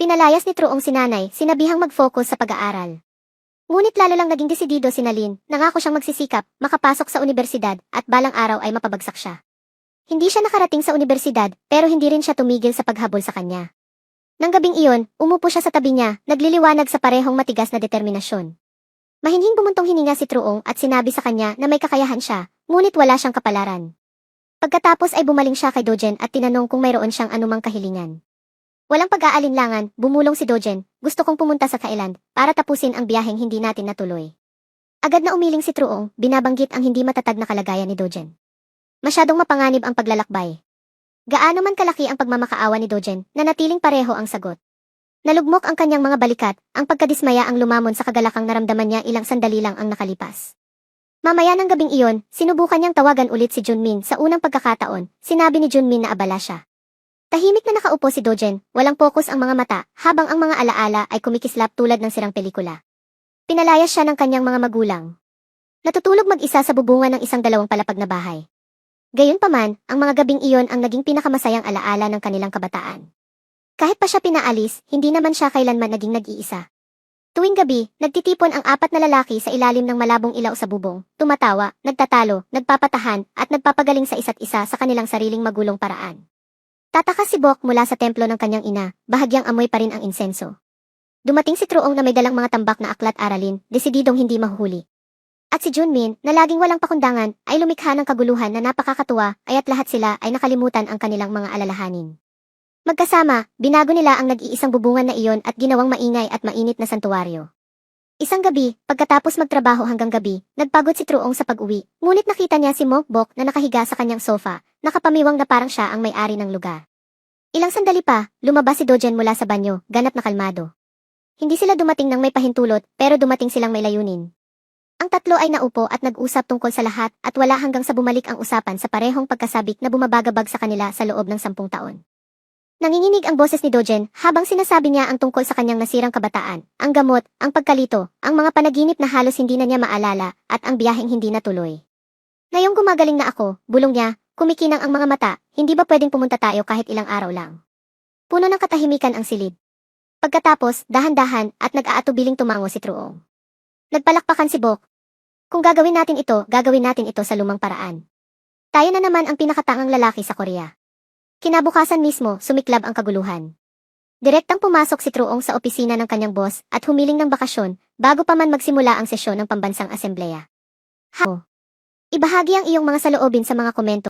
Pinalayas ni Truong si nanay, sinabihang mag-focus sa pag-aaral. Ngunit lalo lang naging desidido si Nalin, nangako siyang magsisikap, makapasok sa universidad, at balang araw ay mapabagsak siya. Hindi siya nakarating sa universidad, pero hindi rin siya tumigil sa paghabol sa kanya. Nang gabing iyon, umupo siya sa tabi niya, nagliliwanag sa parehong matigas na determinasyon. Mahinhing bumuntong hininga si Truong at sinabi sa kanya na may kakayahan siya, ngunit wala siyang kapalaran. Pagkatapos ay bumaling siya kay Dojen at tinanong kung mayroon siyang anumang kahilingan. Walang pag-aalinlangan, bumulong si Dojen, gusto kong pumunta sa Thailand para tapusin ang biyaheng hindi natin natuloy. Agad na umiling si Truong, binabanggit ang hindi matatag na kalagayan ni Dojen. Masyadong mapanganib ang paglalakbay. Gaano man kalaki ang pagmamakaawa ni Dojen, nanatiling pareho ang sagot. Nalugmok ang kanyang mga balikat, ang pagkadismaya ang lumamon sa kagalakang naramdaman niya ilang sandali lang ang nakalipas. Mamaya ng gabing iyon, sinubukan niyang tawagan ulit si Junmin sa unang pagkakataon, sinabi ni Junmin na abala siya. Tahimik na nakaupo si Dojen, walang pokus ang mga mata, habang ang mga alaala ay kumikislap tulad ng sirang pelikula. Pinalayas siya ng kanyang mga magulang. Natutulog mag-isa sa bubungan ng isang 2 palapag na bahay. Gayunpaman, ang mga gabing iyon ang naging pinakamasayang alaala ng kanilang kabataan. Kahit pa siya pinaalis, hindi naman siya kailanman naging nag-iisa. Tuwing gabi, nagtitipon ang 4 na lalaki sa ilalim ng malabong ilaw sa bubong, tumatawa, nagtatalo, nagpapatahan, at nagpapagaling sa isa't isa sa kanilang sariling magulong paraan. Tatakas si Bok mula sa templo ng kanyang ina, bahagyang amoy pa rin ang insenso. Dumating si Truong na may dalang mga tambak na aklat aralin, desididong hindi mahuhuli. At si Junmin, na laging walang pakundangan, ay lumikha ng kaguluhan na napakakatuwa, aya't lahat sila ay nakalimutan ang kanilang mga alalahanin. Magkasama, binago nila ang nag-iisang bubungan na iyon at ginawang maingay at mainit na santuwaryo. Isang gabi, pagkatapos magtrabaho hanggang gabi, nagpagod si Truong sa pag-uwi, ngunit nakita niya si Monk Bok na nakahiga sa kanyang sofa, nakapamiwang na parang siya ang may-ari ng lugar. Ilang sandali pa, lumabas si Dojen mula sa banyo, ganap na kalmado. Hindi sila dumating ng may pahintulot, pero dumating silang may layunin. Ang tatlo ay naupo at nag-usap tungkol sa lahat at wala hanggang sa bumalik ang usapan sa parehong pagkasabik na bumabagabag sa kanila sa loob ng 10 taon. Nanginginig ang boses ni Dojen habang sinasabi niya ang tungkol sa kanyang nasirang kabataan, ang gamot, ang pagkalito, ang mga panaginip na halos hindi na niya maalala, at ang biyaheng hindi natuloy. Ngayong gumagaling na ako, bulong niya, kumikinang ang mga mata, hindi ba pwedeng pumunta tayo kahit ilang araw lang? Puno ng katahimikan ang silid. Pagkatapos, dahan-dahan at nag-aatubiling tumango si Truong. Nagpalakpakan si Bok. Kung gagawin natin ito sa lumang paraan. Tayo na naman ang pinakatangang lalaki sa Korea. Kinabukasan mismo, sumiklab ang kaguluhan. Direktang pumasok si Truong sa opisina ng kanyang boss at humiling ng bakasyon bago pa man magsimula ang sesyon ng pambansang asembleya. Ibahagi ang iyong mga saloobin sa mga komento.